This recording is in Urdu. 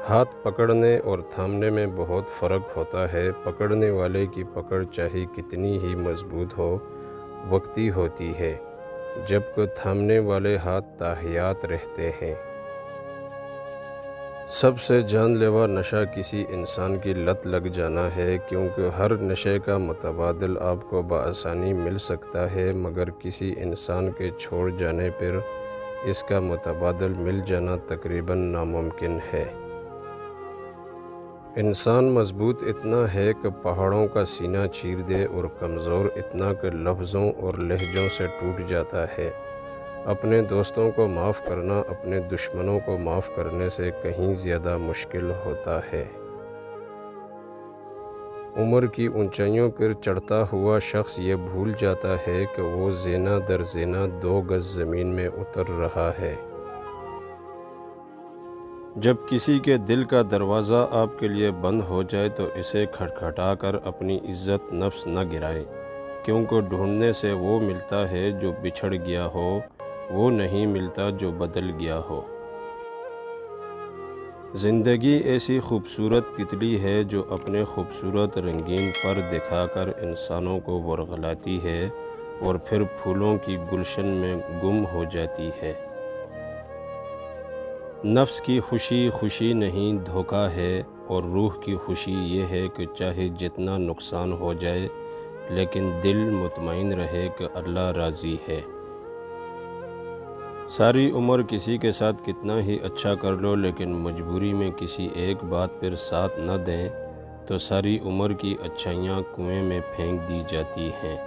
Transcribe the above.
ہاتھ پکڑنے اور تھامنے میں بہت فرق ہوتا ہے۔ پکڑنے والے کی پکڑ چاہے کتنی ہی مضبوط ہو، وقتی ہوتی ہے، جبکہ تھامنے والے ہاتھ تاحیات رہتے ہیں۔ سب سے جان لیوا نشہ کسی انسان کی لت لگ جانا ہے، کیونکہ ہر نشے کا متبادل آپ کو بآسانی مل سکتا ہے، مگر کسی انسان کے چھوڑ جانے پر اس کا متبادل مل جانا تقریباً ناممکن ہے۔ انسان مضبوط اتنا ہے کہ پہاڑوں کا سینہ چیر دے، اور کمزور اتنا کہ لفظوں اور لہجوں سے ٹوٹ جاتا ہے۔ اپنے دوستوں کو معاف کرنا اپنے دشمنوں کو معاف کرنے سے کہیں زیادہ مشکل ہوتا ہے۔ عمر کی اونچائیوں پر چڑھتا ہوا شخص یہ بھول جاتا ہے کہ وہ زینہ در زینہ 2 گز زمین میں اتر رہا ہے۔ جب کسی کے دل کا دروازہ آپ کے لیے بند ہو جائے تو اسے کھٹکھٹا کر اپنی عزت نفس نہ گرائیں، کیونکہ ڈھونڈنے سے وہ ملتا ہے جو بچھڑ گیا ہو، وہ نہیں ملتا جو بدل گیا ہو۔ زندگی ایسی خوبصورت تتلی ہے جو اپنے خوبصورت رنگین پر دکھا کر انسانوں کو ورغلاتی ہے اور پھر پھولوں کی گلشن میں گم ہو جاتی ہے۔ نفس کی خوشی خوشی نہیں، دھوکہ ہے، اور روح کی خوشی یہ ہے کہ چاہے جتنا نقصان ہو جائے لیکن دل مطمئن رہے کہ اللہ راضی ہے۔ ساری عمر کسی کے ساتھ کتنا ہی اچھا کر لو، لیکن مجبوری میں کسی ایک بات پر ساتھ نہ دیں تو ساری عمر کی اچھائیاں کنویں میں پھینک دی جاتی ہیں۔